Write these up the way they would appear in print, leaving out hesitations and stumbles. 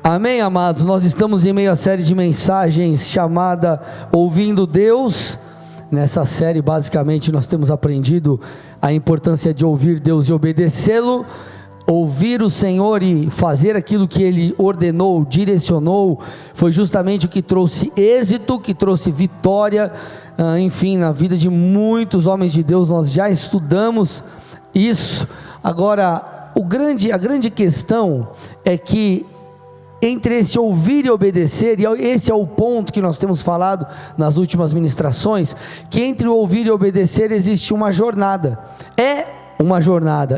Amém, amados? Nós estamos em meio à série de mensagens chamada Ouvindo Deus. Nessa série, basicamente, nós temos aprendido a importância de ouvir Deus e obedecê-lo, ouvir o Senhor e fazer aquilo que Ele ordenou, direcionou. Foi justamente o que trouxe êxito, que trouxe vitória, enfim, na vida de muitos homens de Deus. Nós já estudamos isso. Agora, a grande questão é que entre esse ouvir e obedecer, e esse é o ponto que nós temos falado nas últimas ministrações, que entre o ouvir e obedecer existe uma jornada,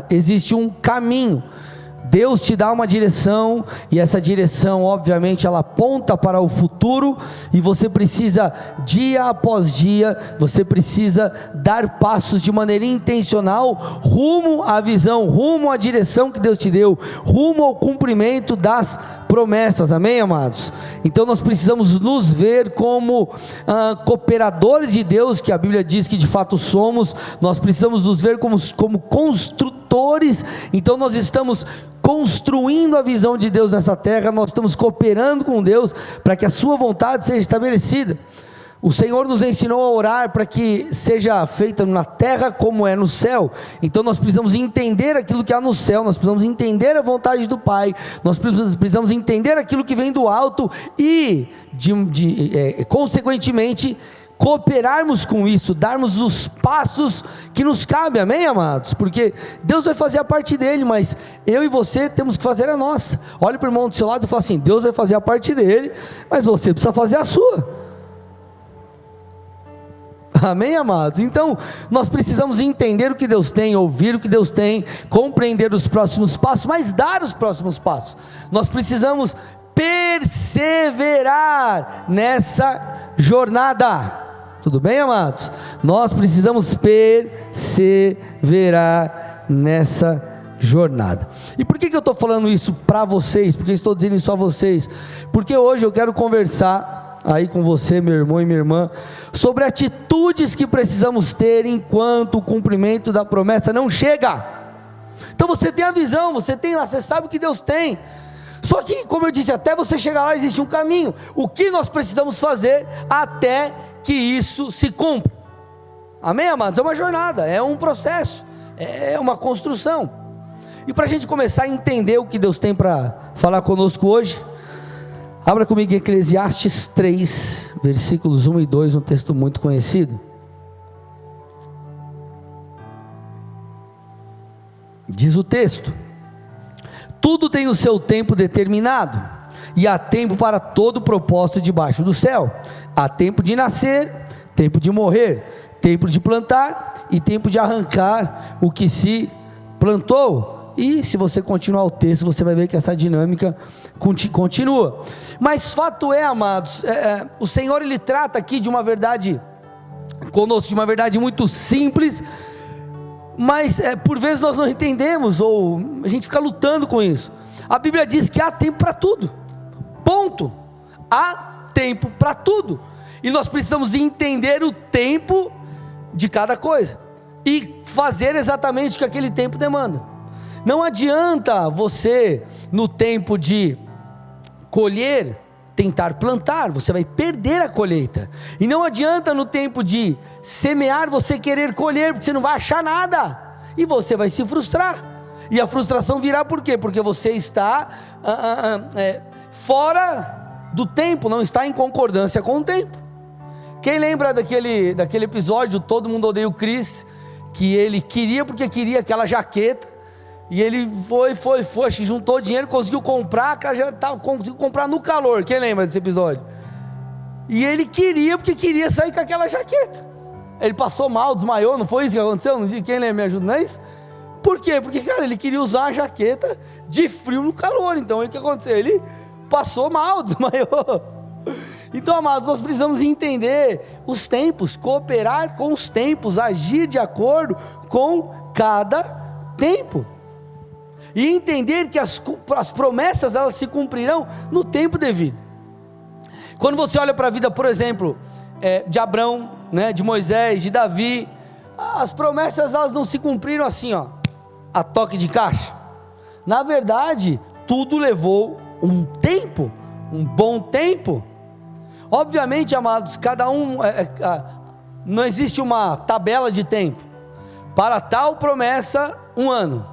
existe um caminho. Deus te dá uma direção, e essa direção, obviamente, ela aponta para o futuro, e você precisa, dia após dia, você precisa dar passos de maneira intencional, rumo à visão, rumo à direção que Deus te deu, rumo ao cumprimento das promessas, amém, amados? Então nós precisamos nos ver como cooperadores de Deus, que a Bíblia diz que de fato somos. Nós precisamos nos ver como construtores. Então nós estamos construindo a visão de Deus nessa terra, nós estamos cooperando com Deus, para que a sua vontade seja estabelecida. O Senhor nos ensinou a orar para que seja feita na terra como é no céu. Então nós precisamos entender aquilo que há no céu, nós precisamos entender a vontade do Pai, nós precisamos entender aquilo que vem do alto e, consequentemente, cooperarmos com isso, darmos os passos que nos cabem, amém, amados? Porque Deus vai fazer a parte dele, mas eu e você temos que fazer a nossa. Olhe para o irmão do seu lado e fala assim: Deus vai fazer a parte dele, mas você precisa fazer a sua. Amém, amados? Então nós precisamos entender o que Deus tem, ouvir o que Deus tem, compreender os próximos passos, mas dar os próximos passos. Nós precisamos perseverar nessa jornada. Tudo bem, amados? Nós precisamos perseverar nessa jornada. E por que eu estou falando isso para vocês? Por que estou dizendo isso a vocês? Porque hoje eu quero conversar aí com você, meu irmão e minha irmã, sobre atitudes que precisamos ter enquanto o cumprimento da promessa não chega. Então você tem a visão, você sabe o que Deus tem. Só que, como eu disse, até você chegar lá existe um caminho. O que nós precisamos fazer até que isso se cumpra? Amém, amados? É uma jornada, é um processo, é uma construção. E para a gente começar a entender o que Deus tem para falar conosco hoje, abra comigo em Eclesiastes 3, versículos 1 e 2, um texto muito conhecido. Diz o texto: tudo tem o seu tempo determinado, e há tempo para todo propósito debaixo do céu. Há tempo de nascer, tempo de morrer, tempo de plantar e tempo de arrancar o que se plantou. E se você continuar o texto, você vai ver que essa dinâmica continua. Mas fato é, amados, o Senhor, Ele trata aqui de uma verdade conosco, de uma verdade muito simples, mas por vezes nós não entendemos, ou a gente fica lutando com isso. A Bíblia diz que há tempo para tudo, ponto. Há tempo para tudo, e nós precisamos entender o tempo de cada coisa, e fazer exatamente o que aquele tempo demanda. Não adianta você, no tempo de colher, tentar plantar, você vai perder a colheita. E não adianta no tempo de semear, você querer colher, porque você não vai achar nada, e você vai se frustrar, e a frustração virá por quê? Porque você está fora do tempo, não está em concordância com o tempo. Quem lembra daquele episódio, Todo Mundo Odeia o Chris, que ele queria, porque queria aquela jaqueta, e ele foi, acho que juntou dinheiro, conseguiu comprar no calor. Quem lembra desse episódio? E ele queria, porque queria sair com aquela jaqueta. Ele passou mal, desmaiou, não foi isso que aconteceu? Quem lembra, me ajuda, não é isso? Por quê? Porque, cara, ele queria usar a jaqueta de frio no calor. Então, o que aconteceu? Ele passou mal, desmaiou. Então, amados, nós precisamos entender os tempos, cooperar com os tempos, agir de acordo com cada tempo, e entender que as promessas, elas se cumprirão no tempo devido. Quando você olha para a vida, por exemplo, de Abrão, né, de Moisés, de Davi, as promessas, elas não se cumpriram assim, a toque de caixa. Na verdade, tudo levou um tempo, um bom tempo. Obviamente, amados, cada um, não existe uma tabela de tempo. Para tal promessa, 1 ano.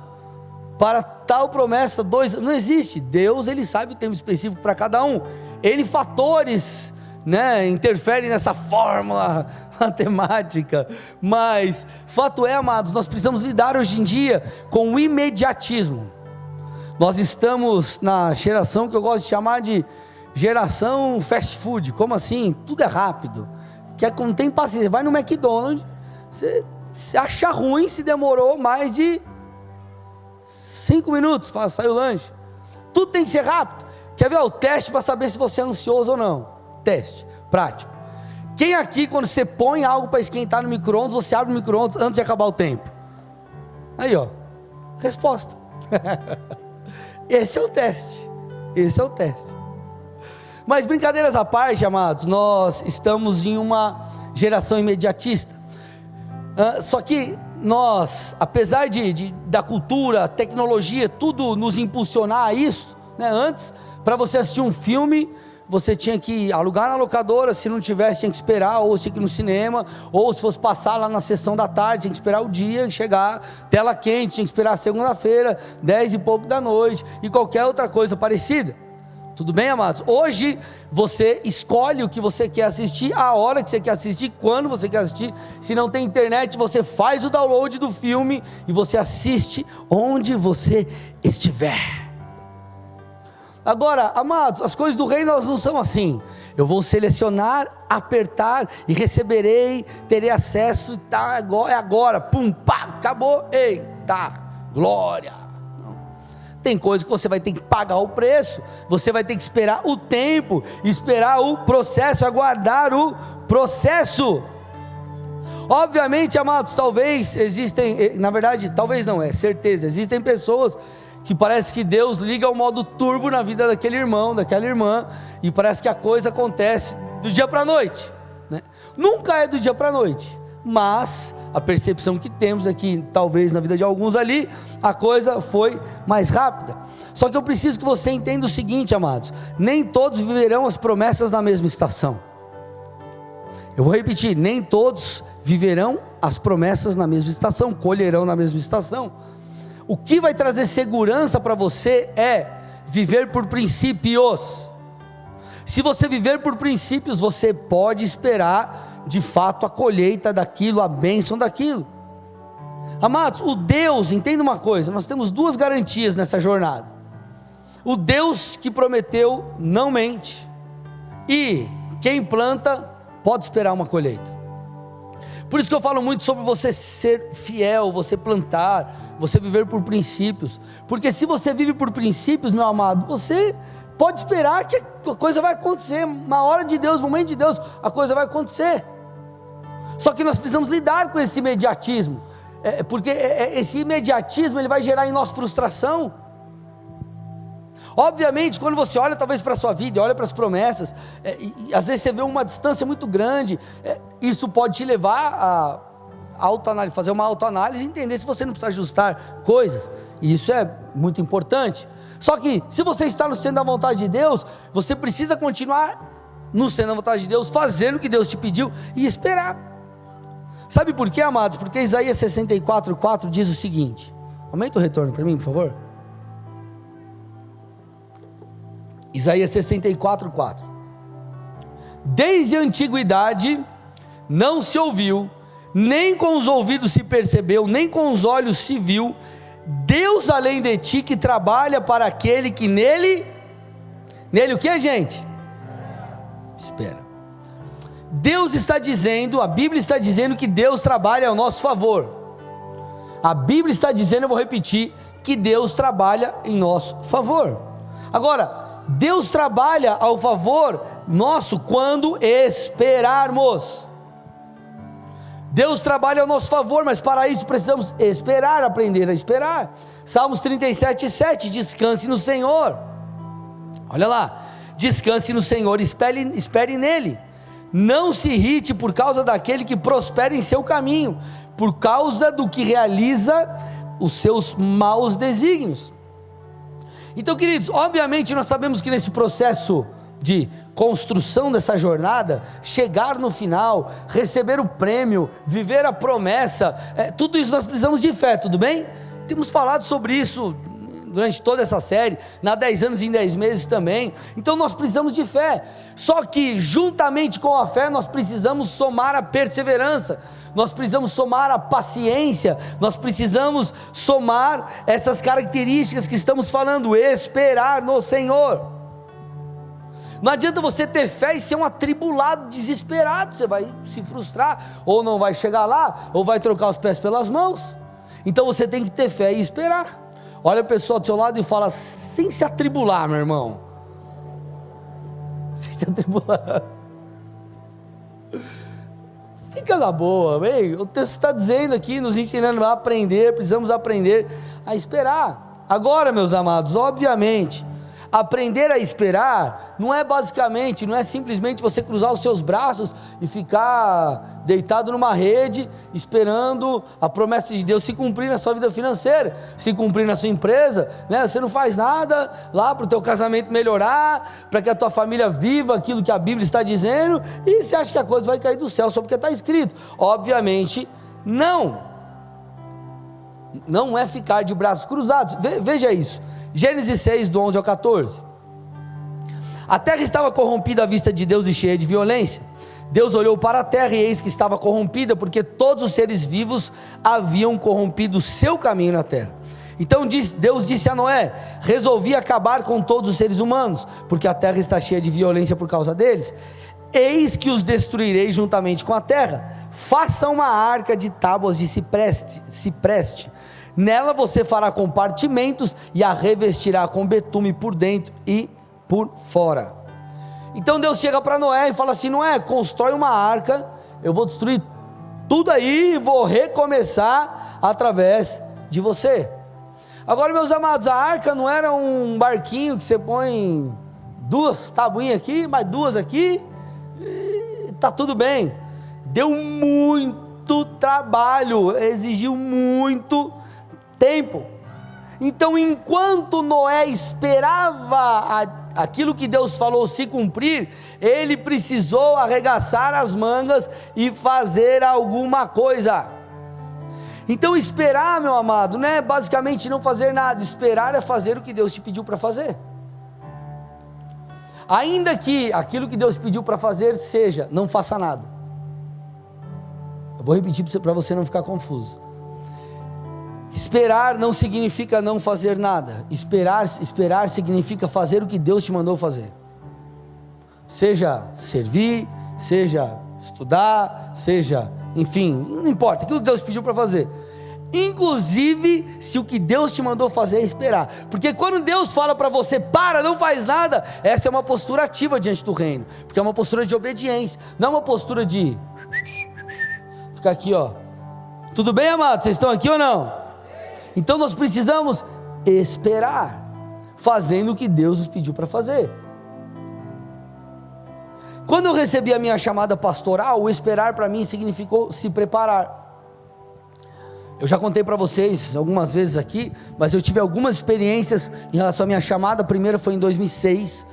Para tal promessa, 2 anos. Não existe. Deus, Ele sabe o tempo específico para cada um. Ele fatores, interferem nessa fórmula matemática. Mas, fato é, amados, nós precisamos lidar hoje em dia com o imediatismo. Nós estamos na geração que eu gosto de chamar de geração fast food. Como assim? Tudo é rápido. Não tem paciência. Vai no McDonald's, você acha ruim se demorou mais de 5 minutos para sair o lanche. Tudo tem que ser rápido. Quer ver o teste para saber se você é ansioso ou não? Teste prático. Quem aqui, quando você põe algo para esquentar no micro-ondas, você abre o micro-ondas antes de acabar o tempo? Aí, ó, resposta. Esse é o teste. Esse é o teste. Mas brincadeiras à parte, amados, nós estamos em uma geração imediatista. Só que nós, apesar da cultura, tecnologia, tudo nos impulsionar a isso, antes, para você assistir um filme, você tinha que alugar na locadora, se não tivesse tinha que esperar, ou tinha que ir no cinema, ou se fosse passar lá na sessão da tarde, tinha que esperar o dia chegar, tela quente, tinha que esperar segunda-feira, 10 e pouco da noite, e qualquer outra coisa parecida. Tudo bem, amados? Hoje você escolhe o que você quer assistir, a hora que você quer assistir, quando você quer assistir. Se não tem internet, você faz o download do filme e você assiste onde você estiver. Agora, amados, as coisas do reino elas não são assim. Eu vou selecionar, apertar e receberei, terei acesso, tá, é agora, pum, pá, acabou, eita, glória. Tem coisa que você vai ter que pagar o preço, você vai ter que esperar o tempo, esperar o processo, aguardar o processo. Obviamente, amados, talvez existem, na verdade, talvez não, é certeza, existem pessoas que parece que Deus liga o modo turbo na vida daquele irmão, daquela irmã, e parece que a coisa acontece do dia para a noite, Nunca é do dia para a noite, mas a percepção que temos é que talvez na vida de alguns ali, a coisa foi mais rápida. Só que eu preciso que você entenda o seguinte, amados, nem todos viverão as promessas na mesma estação. Eu vou repetir, nem todos viverão as promessas na mesma estação, colherão na mesma estação. O que vai trazer segurança para você é viver por princípios. Se você viver por princípios, você pode esperar de fato a colheita daquilo, a bênção daquilo. Amados, o Deus, entenda uma coisa, nós temos 2 garantias nessa jornada. O Deus que prometeu não mente, e quem planta pode esperar uma colheita. Por isso que eu falo muito sobre você ser fiel, você plantar, você viver por princípios, porque se você vive por princípios, meu amado, você pode esperar que a coisa vai acontecer, na hora de Deus, no momento de Deus, a coisa vai acontecer. Só que nós precisamos lidar com esse imediatismo, porque esse imediatismo ele vai gerar em nós frustração. Autoanálise, quando você olha talvez para a sua vida, olha para as promessas, e às vezes você vê uma distância muito grande, isso pode te levar a fazer uma autoanálise e entender se você não precisa ajustar coisas, e isso é muito importante. Só que se você está no centro da vontade de Deus, você precisa continuar no centro da vontade de Deus, fazendo o que Deus te pediu e esperar. Sabe por quê, amados? Porque Isaías 64:4 diz o seguinte, aumenta o retorno para mim, por favor. Isaías 64:4. Desde a antiguidade não se ouviu, nem com os ouvidos se percebeu, nem com os olhos se viu, Deus além de ti que trabalha para aquele que nele o que, gente? Espera. Deus está dizendo, a Bíblia está dizendo que Deus trabalha ao nosso favor. A Bíblia está dizendo, eu vou repetir, que Deus trabalha em nosso favor. Agora, Deus trabalha ao favor nosso quando esperarmos. Deus trabalha ao nosso favor, mas para isso precisamos esperar, aprender a esperar. Salmos 37:7, descanse no Senhor. Olha lá, descanse no Senhor, espere nele. Não se irrite por causa daquele que prospera em seu caminho, por causa do que realiza os seus maus desígnios. Então, queridos, obviamente nós sabemos que nesse processo de construção dessa jornada, chegar no final, receber o prêmio, viver a promessa, tudo isso nós precisamos de fé, tudo bem? Temos falado sobre isso durante toda essa série, na 10 anos em 10 meses também. Então nós precisamos de fé, só que juntamente com a fé nós precisamos somar a perseverança, nós precisamos somar a paciência, nós precisamos somar essas características que estamos falando, esperar no Senhor. Não adianta você ter fé e ser um atribulado, desesperado, você vai se frustrar, ou não vai chegar lá, ou vai trocar os pés pelas mãos. Então você tem que ter fé e esperar. Olha o pessoal do seu lado e fala, sem se atribular, meu irmão, sem se atribular, fica na boa, bem, o texto está dizendo aqui, nos ensinando a aprender, precisamos aprender a esperar. Agora, meus amados, obviamente, aprender a esperar não é basicamente, não é simplesmente você cruzar os seus braços e ficar deitado numa rede, esperando a promessa de Deus se cumprir na sua vida financeira, se cumprir na sua empresa, né? Você não faz nada lá para o teu casamento melhorar, para que a tua família viva aquilo que a Bíblia está dizendo, e você acha que a coisa vai cair do céu só porque está escrito. Obviamente não é ficar de braços cruzados. Veja isso, Gênesis 6, do 11 ao 14, a terra estava corrompida à vista de Deus e cheia de violência. Deus olhou para a terra e eis que estava corrompida, porque todos os seres vivos haviam corrompido o seu caminho na terra. Então Deus disse a Noé, resolvi acabar com todos os seres humanos, porque a terra está cheia de violência por causa deles. Eis que os destruirei juntamente com a terra. Faça uma arca de tábuas de cipreste. Nela você fará compartimentos e a revestirá com betume por dentro e por fora. Então Deus chega para Noé e fala assim, Noé, constrói uma arca, eu vou destruir tudo aí e vou recomeçar através de você. Agora, meus amados, a arca não era um barquinho que você põe 2 tabuinhas aqui, mais 2 aqui, e está tudo bem. Deu muito trabalho, exigiu muito tempo. Então, enquanto Noé esperava aquilo que Deus falou se cumprir, ele precisou arregaçar as mangas e fazer alguma coisa. Então, esperar, meu amado, não é basicamente não fazer nada. Esperar é fazer o que Deus te pediu para fazer, ainda que aquilo que Deus pediu para fazer seja, não faça nada. Eu vou repetir para você não ficar confuso. Esperar não significa não fazer nada. Esperar significa fazer o que Deus te mandou fazer. Seja servir, seja estudar, seja, enfim, não importa, aquilo que Deus pediu para fazer. Inclusive, se o que Deus te mandou fazer é esperar. Porque quando Deus fala para você, não faz nada, essa é uma postura ativa diante do reino. Porque é uma postura de obediência, não é uma postura de ficar aqui, ó. Tudo bem, amados? Vocês estão aqui ou não? Então nós precisamos esperar, fazendo o que Deus nos pediu para fazer. Quando eu recebi a minha chamada pastoral, o esperar para mim significou se preparar. Eu já contei para vocês algumas vezes aqui, mas eu tive algumas experiências em relação à minha chamada. A primeira foi em 2006,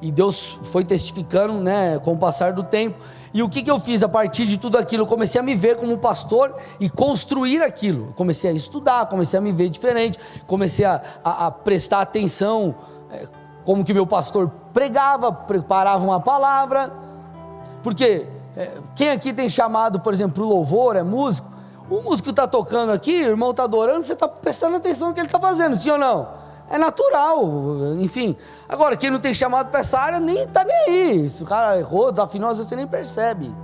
e Deus foi testificando, né, com o passar do tempo. E o que eu fiz a partir de tudo aquilo? Eu comecei a me ver como pastor e construir aquilo. Eu comecei a estudar, comecei a me ver diferente, comecei a prestar atenção, como que meu pastor pregava, preparava uma palavra. Porque quem aqui tem chamado, por exemplo, o louvor, é músico? O músico está tocando aqui, o irmão está adorando, você está prestando atenção no que ele está fazendo, sim ou não? É natural, enfim. Agora, quem não tem chamado para essa área, nem está nem aí. Se o cara errou, desafinou, às vezes você nem percebe.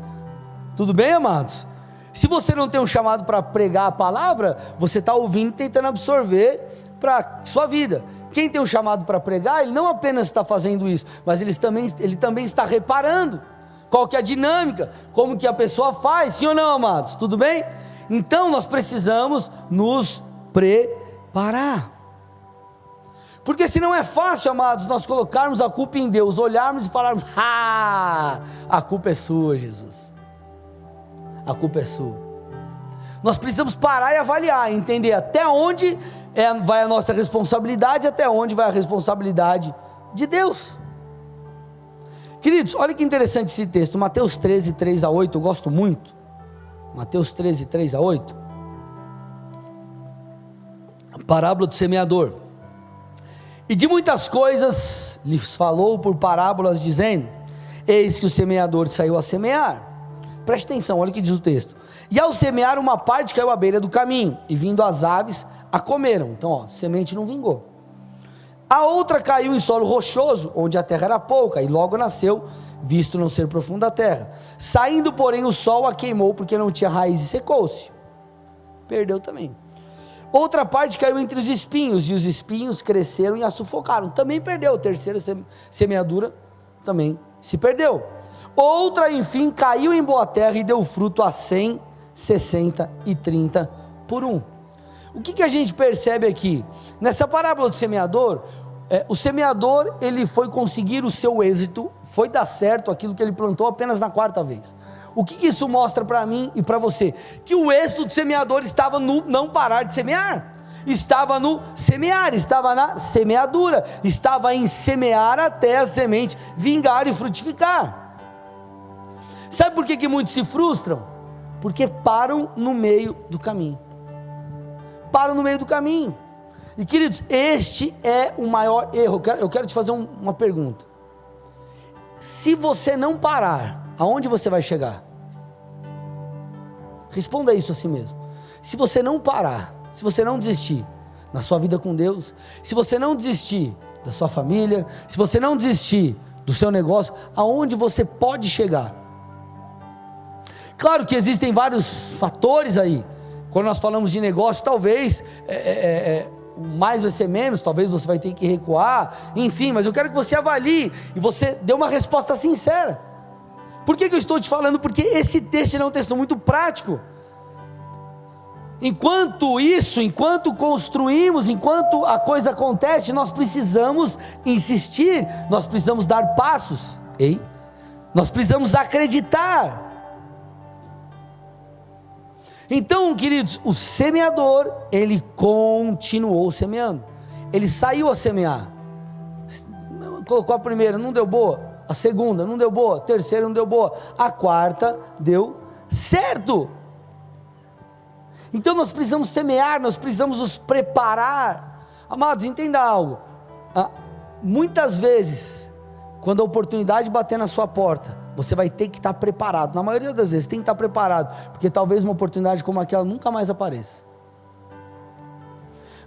Tudo bem, amados? Se você não tem um chamado para pregar a palavra, você está ouvindo e tentando absorver para sua vida. Quem tem um chamado para pregar, ele não apenas está fazendo isso, mas ele também está reparando qual que é a dinâmica, como que a pessoa faz, sim ou não, amados? Tudo bem? Então nós precisamos nos preparar. Porque se não é fácil, amados, nós colocarmos a culpa em Deus, olharmos e falarmos, a culpa é sua, Jesus, a culpa é sua. Nós precisamos parar e avaliar, entender até onde vai a nossa responsabilidade, até onde vai a responsabilidade de Deus. Queridos, olha que interessante esse texto, Mateus 13, 3 a 8, eu gosto muito. Mateus 13, 3 a 8. A parábola do semeador. E de muitas coisas lhes falou por parábolas, dizendo: eis que o semeador saiu a semear. Preste atenção, olha o que diz o texto. E ao semear, uma parte caiu à beira do caminho, e vindo as aves, a comeram. Então, semente não vingou. A outra caiu em solo rochoso, onde a terra era pouca, e logo nasceu, visto não ser profunda a terra. Saindo, porém, o sol a queimou, porque não tinha raiz, e secou-se. Perdeu também. Outra parte caiu entre os espinhos, e os espinhos cresceram e a sufocaram. Também perdeu. A terceira semeadura também se perdeu. Outra, enfim, caiu em boa terra e deu fruto a 100, 60 e 30 por um. O que a gente percebe aqui? Nessa parábola do semeador, o semeador, ele foi conseguir o seu êxito, foi dar certo aquilo que ele plantou apenas na quarta vez. O que isso mostra para mim e para você? Que o êxito do semeador estava no não parar de semear, estava no semear, estava na semeadura, estava em semear até a semente vingar e frutificar. Sabe por que muitos se frustram? Porque param no meio do caminho. Param no meio do caminho. E queridos, este é o maior erro. Eu quero te fazer uma pergunta. Se você não parar, aonde você vai chegar? Responda isso a si mesmo. Se você não parar, se você não desistir na sua vida com Deus, se você não desistir da sua família, se você não desistir do seu negócio, aonde você pode chegar? Claro que existem vários fatores aí. Quando nós falamos de negócio, talvez mais vai ser menos, talvez você vai ter que recuar, enfim, mas eu quero que você avalie e você dê uma resposta sincera. Por que eu estou te falando? Porque esse texto é um texto muito prático. Enquanto construímos, enquanto a coisa acontece, nós precisamos insistir, nós precisamos dar passos, nós precisamos acreditar. Então, queridos, o semeador, ele continuou semeando, ele saiu a semear, colocou a primeira, não deu boa, a segunda não deu boa, a terceira não deu boa, a quarta deu certo. Então nós precisamos semear, nós precisamos nos preparar. Amados, entenda algo, muitas vezes, quando a oportunidade bater na sua porta, você vai ter que estar preparado. Na maioria das vezes tem que estar preparado, porque talvez uma oportunidade como aquela nunca mais apareça.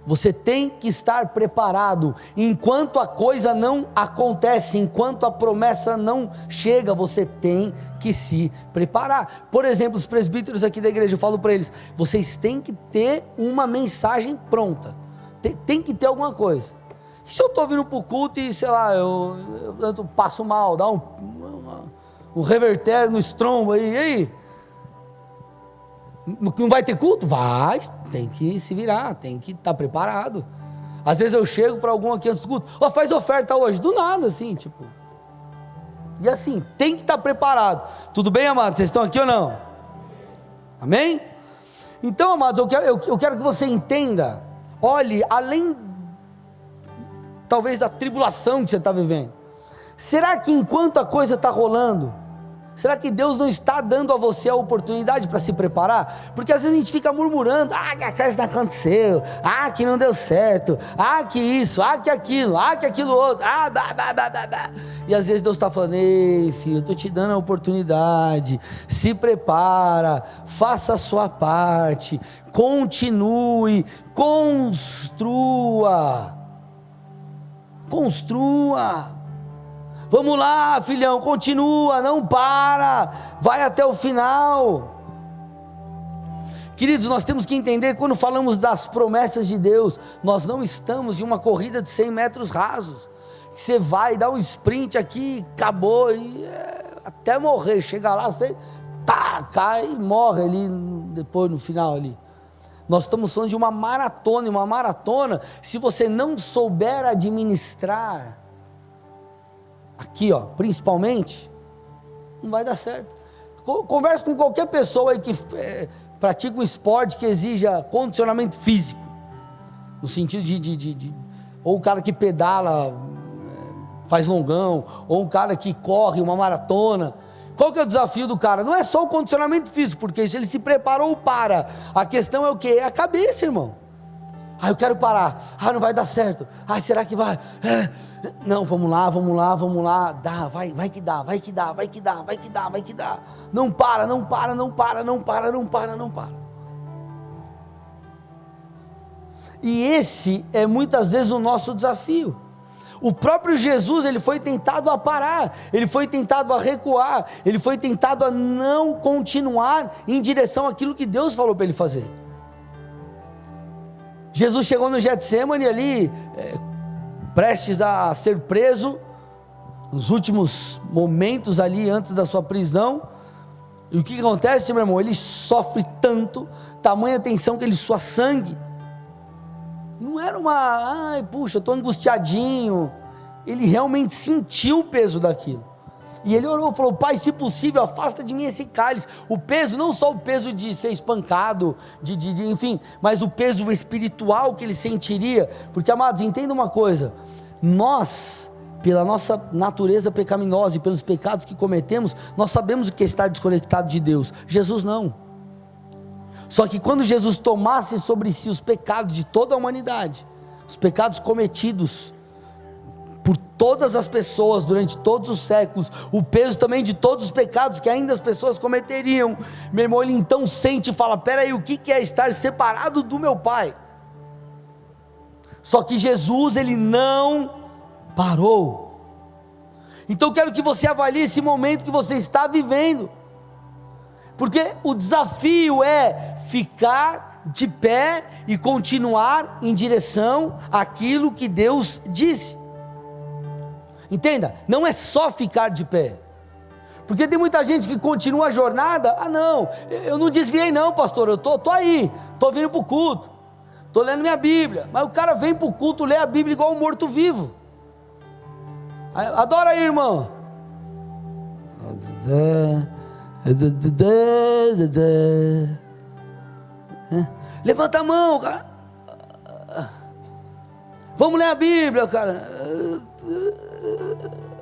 Você tem que estar preparado. Enquanto a coisa não acontece, enquanto a promessa não chega, você tem que se preparar. Por exemplo, os presbíteros aqui da igreja, eu falo para eles: vocês têm que ter uma mensagem pronta, tem que ter alguma coisa. Se eu estou vindo para o culto e, sei lá, eu passo mal, dá um revertério no estrombo aí, e aí? Não vai ter culto? Vai, tem que se virar, tem que estar preparado. Às vezes eu chego para algum aqui antes do culto: faz oferta hoje, do nada assim, tipo. E assim, tem que estar preparado. Tudo bem, amados? Vocês estão aqui ou não? Amém? Então, amados, eu quero que você entenda, olhe, além talvez da tribulação que você está vivendo, será que enquanto a coisa está rolando, será que Deus não está dando a você a oportunidade para se preparar? Porque às vezes a gente fica murmurando: que a coisa não aconteceu, que não deu certo, que isso, que aquilo, que aquilo outro, e às vezes Deus está falando: ei filho, eu estou te dando a oportunidade, se prepara, faça a sua parte, continue, construa, vamos lá filhão, continua, não para, vai até o final. Queridos, nós temos que entender, quando falamos das promessas de Deus, nós não estamos em uma corrida de 100 metros rasos, que você vai dar um sprint aqui, acabou, e até morrer, chega lá, você cai e morre ali, depois no final ali. Nós estamos falando de uma maratona, e uma maratona, se você não souber administrar, aqui principalmente, não vai dar certo. Converse com qualquer pessoa aí que pratica um esporte que exija condicionamento físico. no sentido ou o cara que pedala, faz longão, ou um cara que corre uma maratona. Qual que é o desafio do cara? Não é só o condicionamento físico, porque ele se preparou para. A questão é o quê? É a cabeça, irmão. Eu quero parar. Não vai dar certo. Será que vai? Não, vamos lá. Dá, vai que dá. Não para. E esse é muitas vezes o nosso desafio. O próprio Jesus, ele foi tentado a parar, ele foi tentado a recuar, ele foi tentado a não continuar em direção àquilo que Deus falou para ele fazer. Jesus chegou no Getsemane ali, prestes a ser preso, nos últimos momentos ali antes da sua prisão. E o que acontece, meu irmão? Ele sofre tanto, tamanha tensão que ele sua sangue. Não era puxa, eu estou angustiadinho. Ele realmente sentiu o peso daquilo. E ele orou, falou: Pai, se possível, afasta de mim esse cálice. O peso, não só o peso de ser espancado, enfim, mas o peso espiritual que ele sentiria. Porque, amados, entenda uma coisa: nós, pela nossa natureza pecaminosa e pelos pecados que cometemos, nós sabemos o que é estar desconectado de Deus. Jesus não. Só que quando Jesus tomasse sobre si os pecados de toda a humanidade, os pecados cometidos por todas as pessoas durante todos os séculos, o peso também de todos os pecados que ainda as pessoas cometeriam, meu irmão, ele então sente e fala: peraí, o que é estar separado do meu Pai? Só que Jesus, ele não parou. Então eu quero que você avalie esse momento que você está vivendo, porque o desafio é ficar de pé e continuar em direção àquilo que Deus disse. Entenda, não é só ficar de pé, porque tem muita gente que continua a jornada: não, eu não desviei não, pastor, eu tô aí, estou vindo para o culto, estou lendo minha Bíblia. Mas o cara vem para o culto, lê a Bíblia igual um morto-vivo. Adora aí, irmão. Levanta a mão, cara. Vamos ler a Bíblia, cara.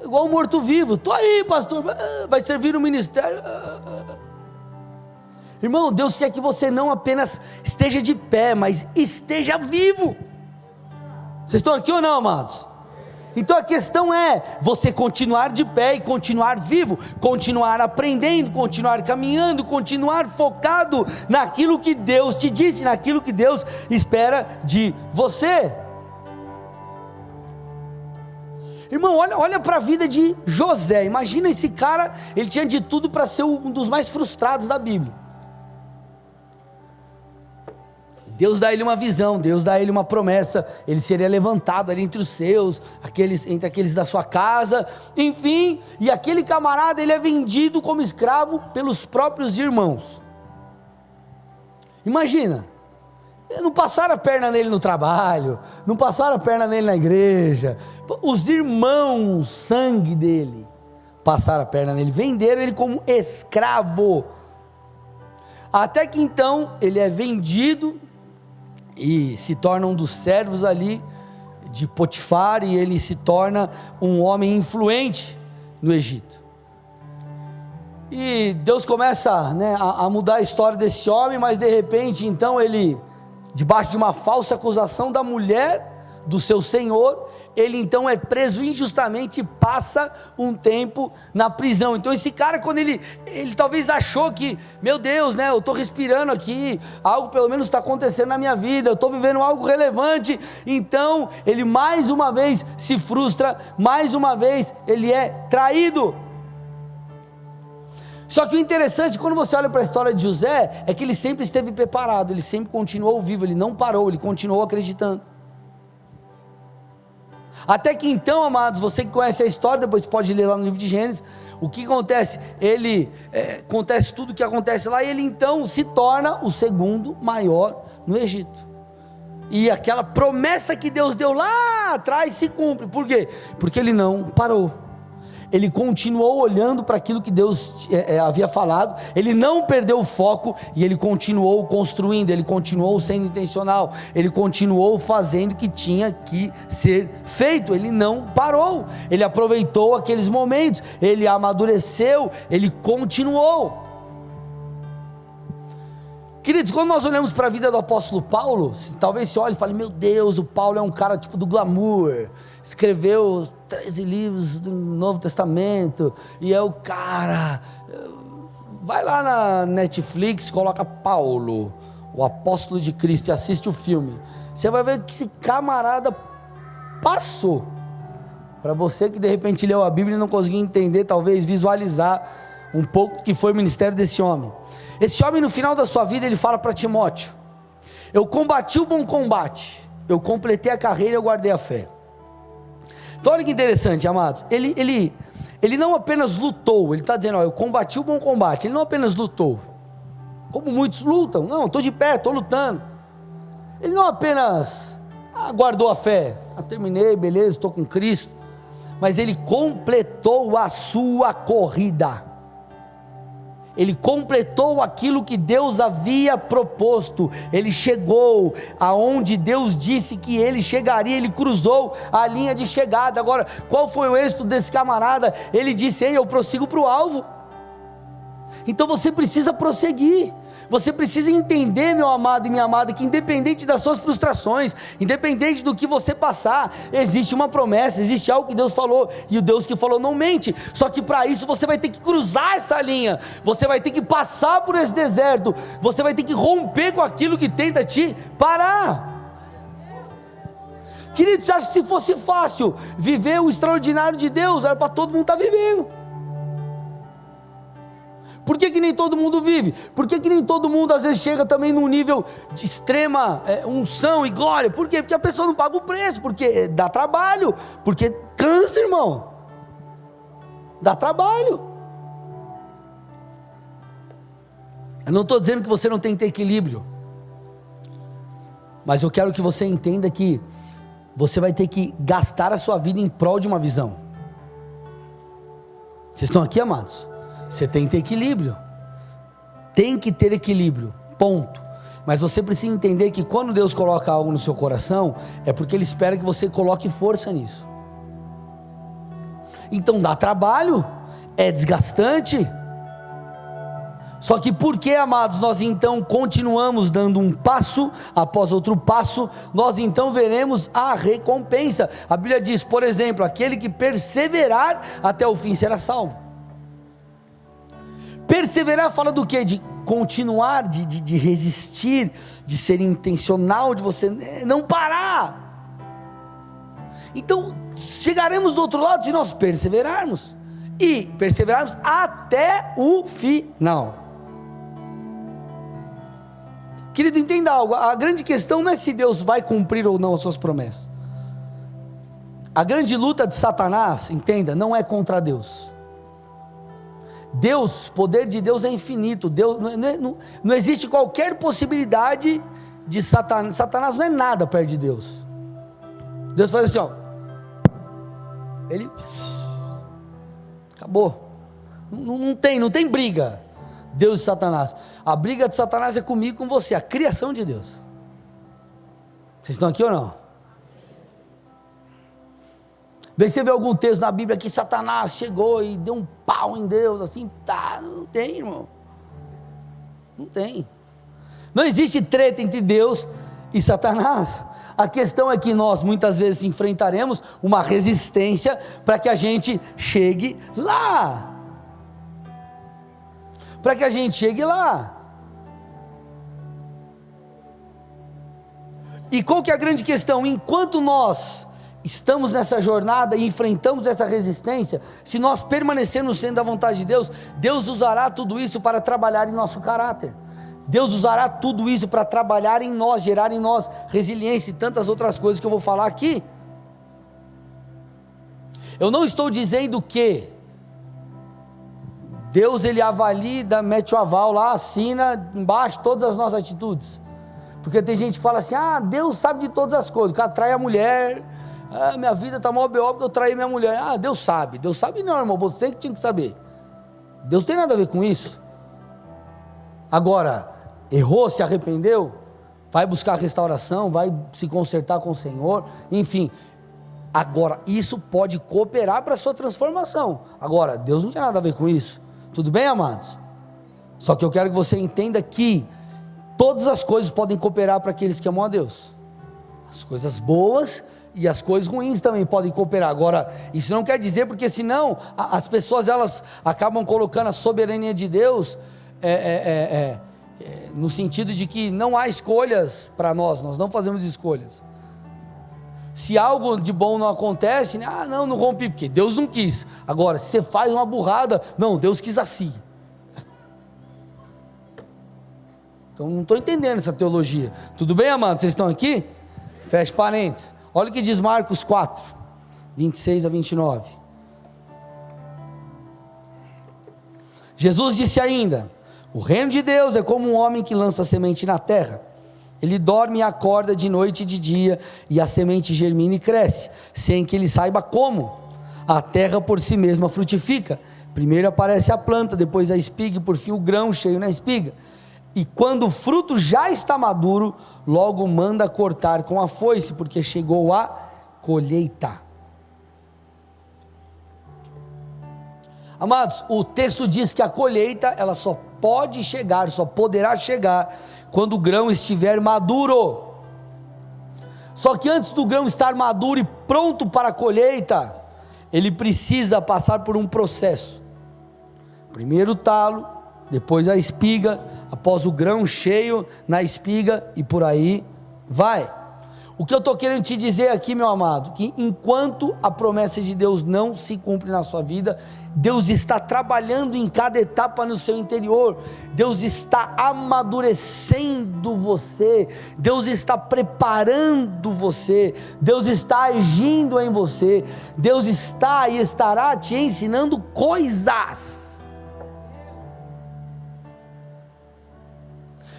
Igual um morto-vivo. Tô aí, pastor. Vai servir no ministério. Irmão, Deus quer que você não apenas esteja de pé, mas esteja vivo. Vocês estão aqui ou não, amados? Então a questão é você continuar de pé e continuar vivo, continuar aprendendo, continuar caminhando, continuar focado naquilo que Deus te disse, naquilo que Deus espera de você. Irmão, olha para a vida de José. Imagina esse cara, ele tinha de tudo para ser um dos mais frustrados da Bíblia. Deus dá ele uma visão, Deus dá ele uma promessa, ele seria levantado ali entre os seus, entre aqueles da sua casa, enfim, e aquele camarada, ele é vendido como escravo pelos próprios irmãos. Imagina, não passaram a perna nele no trabalho, não passaram a perna nele na igreja, os irmãos, sangue dele, passaram a perna nele, venderam ele como escravo, até que então ele é vendido e se torna um dos servos ali de Potifar, e ele se torna um homem influente no Egito. E Deus começa a mudar a história desse homem, mas de repente então ele, debaixo de uma falsa acusação da mulher do seu senhor, ele então é preso injustamente e passa um tempo na prisão. Então esse cara, quando ele talvez achou que, meu Deus, eu estou respirando aqui, algo pelo menos está acontecendo na minha vida, eu estou vivendo algo relevante, então ele mais uma vez se frustra, mais uma vez ele é traído. Só que o interessante, quando você olha para a história de José, é que ele sempre esteve preparado, ele sempre continuou vivo, ele não parou, ele continuou acreditando. Até que então, amados, você que conhece a história, depois pode ler lá no livro de Gênesis, o que acontece? Acontece tudo o que acontece lá, e ele então se torna o segundo maior no Egito, e aquela promessa que Deus deu lá atrás se cumpre. Por quê? Porque ele não parou, ele continuou olhando para aquilo que Deus havia falado, ele não perdeu o foco, e ele continuou construindo, ele continuou sendo intencional, ele continuou fazendo o que tinha que ser feito, ele não parou, ele aproveitou aqueles momentos, ele amadureceu, ele continuou. Queridos, quando nós olhamos para a vida do apóstolo Paulo, talvez você olhe e fale: meu Deus, o Paulo é um cara tipo do glamour, escreveu 13 livros do Novo Testamento, e é o cara. Vai lá na Netflix, coloca Paulo, o apóstolo de Cristo, e assiste o filme, você vai ver que esse camarada passou. Para você que de repente leu a Bíblia e não conseguiu entender, talvez visualizar um pouco do que foi o ministério desse homem. Esse homem, no final da sua vida, ele fala para Timóteo: eu combati o bom combate, eu completei a carreira e eu guardei a fé. Então olha que interessante, amados, ele não apenas lutou, ele está dizendo: ó, eu combati o bom combate. Ele não apenas lutou, como muitos lutam, não, estou de pé, estou lutando. Ele não apenas guardou a fé, terminei, beleza, estou com Cristo, mas ele completou a sua corrida. Ele completou aquilo que Deus havia proposto, ele chegou aonde Deus disse que ele chegaria, ele cruzou a linha de chegada. Agora, qual foi o êxito desse camarada? Ele disse: ei, eu prossigo para o alvo. Então você precisa prosseguir, você precisa entender, meu amado e minha amada, que independente das suas frustrações, independente do que você passar, existe uma promessa, existe algo que Deus falou, e o Deus que falou não mente. Só que para isso você vai ter que cruzar essa linha, você vai ter que passar por esse deserto, você vai ter que romper com aquilo que tenta te parar. Querido, você acha que se fosse fácil viver o extraordinário de Deus, era para todo mundo estar vivendo? Por que nem todo mundo vive? Por que nem todo mundo às vezes chega também num nível de extrema unção e glória? Por quê? Porque a pessoa não paga o preço, porque dá trabalho, porque cansa, irmão, dá trabalho. Eu não estou dizendo que você não tem que ter equilíbrio, mas eu quero que você entenda que você vai ter que gastar a sua vida em prol de uma visão. Vocês estão aqui, amados? Você tem que ter equilíbrio, tem que ter equilíbrio, ponto. Mas você precisa entender que quando Deus coloca algo no seu coração, é porque Ele espera que você coloque força nisso. Então dá trabalho, é desgastante. Só que por que, amados, nós então continuamos dando um passo após outro passo, nós então veremos a recompensa. A Bíblia diz, por exemplo, aquele que perseverar até o fim será salvo. Perseverar fala do que? De continuar, de resistir, de ser intencional, de você não parar. Então chegaremos do outro lado se nós perseverarmos, e perseverarmos até o final. Querido, entenda algo, a grande questão não é se Deus vai cumprir ou não as suas promessas. A grande luta de Satanás, entenda, não é contra Deus. Deus, o poder de Deus é infinito. Deus, não existe qualquer possibilidade de Satanás. Satanás não é nada perto de Deus. Deus faz assim, ó, ele acabou. Não tem briga. Deus e Satanás. A briga de Satanás é comigo e com você, a criação de Deus. Vocês estão aqui ou não? Vê se você vê algum texto na Bíblia que Satanás chegou e deu um pau em Deus, assim, tá, não tem, irmão, não tem, não existe treta entre Deus e Satanás. A questão é que nós muitas vezes enfrentaremos uma resistência para que a gente chegue lá, e qual que é a grande questão? Enquanto nós estamos nessa jornada e enfrentamos essa resistência, se nós permanecermos sendo a vontade de Deus, Deus usará tudo isso para trabalhar em nosso caráter, Deus usará tudo isso para trabalhar em nós, gerar em nós resiliência e tantas outras coisas que eu vou falar aqui. Eu não estou dizendo que Deus ele avalia, mete o aval lá, assina embaixo todas as nossas atitudes, porque tem gente que fala assim, Deus sabe de todas as coisas, o cara trai a mulher, minha vida está mó B.O. porque eu traí minha mulher. Deus sabe não, irmão, você que tinha que saber. Deus tem nada a ver com isso. Agora, errou, se arrependeu, vai buscar restauração, vai se consertar com o Senhor, enfim. Agora, isso pode cooperar para a sua transformação. Agora, Deus não tem nada a ver com isso. Tudo bem, amados? Só que eu quero que você entenda que todas as coisas podem cooperar para aqueles que amam a Deus. As coisas boas e as coisas ruins também podem cooperar. Agora, isso não quer dizer, porque senão as pessoas elas acabam colocando a soberania de Deus no sentido de que não há escolhas para nós não fazemos escolhas. Se algo de bom não acontece, não rompi, porque Deus não quis. Agora, se você faz uma burrada, não, Deus quis assim. Então não estou entendendo essa teologia. Tudo bem, amados? Vocês estão aqui? Feche parênteses. Olha o que diz Marcos 4, 26 a 29. Jesus disse ainda: o reino de Deus é como um homem que lança semente na terra. Ele dorme e acorda de noite e de dia, e a semente germina e cresce, sem que ele saiba como. A terra por si mesma frutifica. Primeiro aparece a planta, depois a espiga, e por fim o grão cheio na espiga. E quando o fruto já está maduro, logo manda cortar com a foice, porque chegou a colheita. Amados, o texto diz que a colheita, ela só pode chegar, só poderá chegar, quando o grão estiver maduro. Só que antes do grão estar maduro e pronto para a colheita, ele precisa passar por um processo. Primeiro o talo, depois a espiga, após o grão cheio na espiga, e por aí vai. O que eu estou querendo te dizer aqui, meu amado, que enquanto a promessa de Deus não se cumpre na sua vida, Deus está trabalhando em cada etapa no seu interior, Deus está amadurecendo você, Deus está preparando você, Deus está agindo em você, Deus está e estará te ensinando coisas.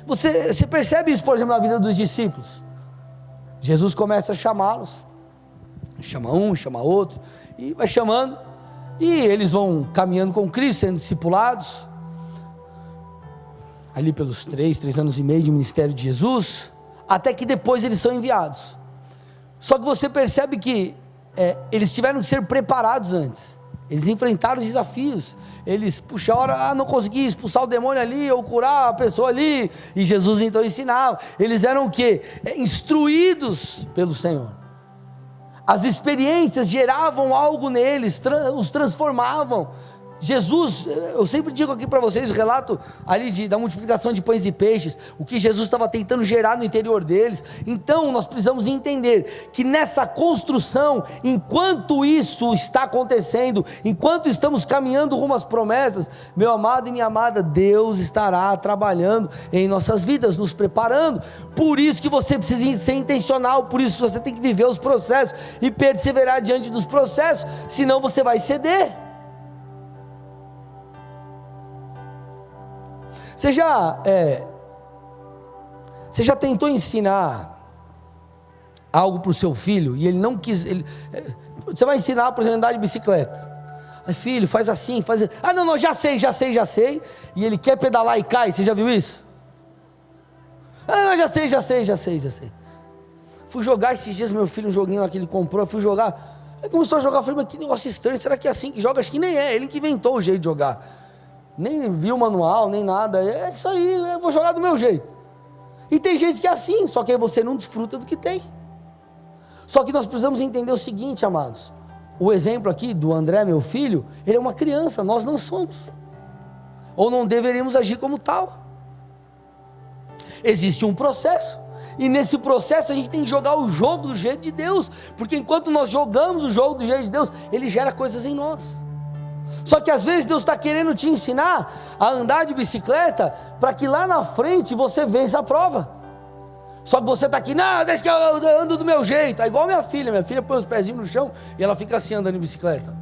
Você percebe isso, por exemplo, na vida dos discípulos? Jesus começa a chamá-los, chama um, chama outro, e vai chamando, e eles vão caminhando com Cristo, sendo discipulados, ali pelos 3 anos e meio de ministério de Jesus, até que depois eles são enviados. Só que você percebe que eles tiveram que ser preparados antes, eles enfrentaram os desafios, eles puxaram, não consegui expulsar o demônio ali, ou curar a pessoa ali, e Jesus então ensinava, eles eram o quê? Instruídos pelo Senhor, as experiências geravam algo neles, os transformavam. Jesus, eu sempre digo aqui para vocês o relato ali da multiplicação de pães e peixes, o que Jesus estava tentando gerar no interior deles. Então nós precisamos entender que nessa construção, enquanto isso está acontecendo, enquanto estamos caminhando rumo às promessas, meu amado e minha amada, Deus estará trabalhando em nossas vidas, nos preparando. Por isso que você precisa ser intencional, por isso que você tem que viver os processos e perseverar diante dos processos, senão você vai ceder. Você já tentou ensinar algo para o seu filho e ele não quis, você vai ensinar para ele andar de bicicleta, aí, filho, faz assim, faz assim. Não, já sei, e ele quer pedalar e cai, você já viu isso? Não, já sei. Fui jogar esses dias, meu filho, um joguinho lá que ele comprou, fui jogar, ele começou a jogar, eu falei, mas que negócio estranho, será que é assim que joga? Acho que nem é, ele que inventou o jeito de jogar. Nem viu o manual, nem nada, é isso aí, eu vou jogar do meu jeito. E tem gente que é assim, só que aí você não desfruta do que tem. Só que nós precisamos entender o seguinte, amados, o exemplo aqui do André, meu filho, ele é uma criança, nós não somos, ou não deveríamos agir como tal. Existe um processo, e nesse processo a gente tem que jogar o jogo do jeito de Deus, porque enquanto nós jogamos o jogo do jeito de Deus, ele gera coisas em nós. Só que às vezes Deus está querendo te ensinar a andar de bicicleta, para que lá na frente você vença a prova. Só que você está aqui, não, deixa que eu ando do meu jeito. É igual minha filha põe os pezinhos no chão e ela fica assim andando de bicicleta.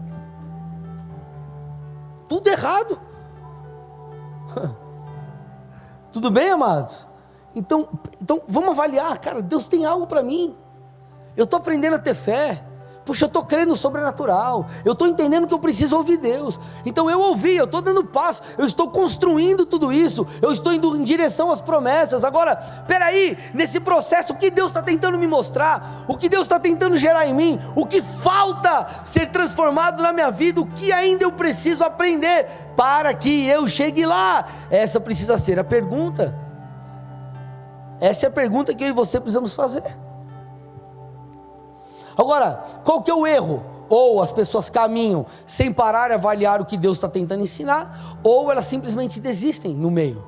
Tudo errado. Tudo bem, amados? Então vamos avaliar, cara, Deus tem algo para mim. Eu estou aprendendo a ter fé. Puxa, eu estou crendo no sobrenatural, eu estou entendendo que eu preciso ouvir Deus, então eu ouvi, eu estou dando passo, eu estou construindo tudo isso, eu estou indo em direção às promessas. Agora, peraí, nesse processo, o que Deus está tentando me mostrar, o que Deus está tentando gerar em mim, o que falta ser transformado na minha vida, o que ainda eu preciso aprender, para que eu chegue lá? Essa precisa ser a pergunta, essa é a pergunta que eu e você precisamos fazer. Agora, qual que é o erro? Ou as pessoas caminham sem parar e avaliar o que Deus está tentando ensinar, ou elas simplesmente desistem no meio.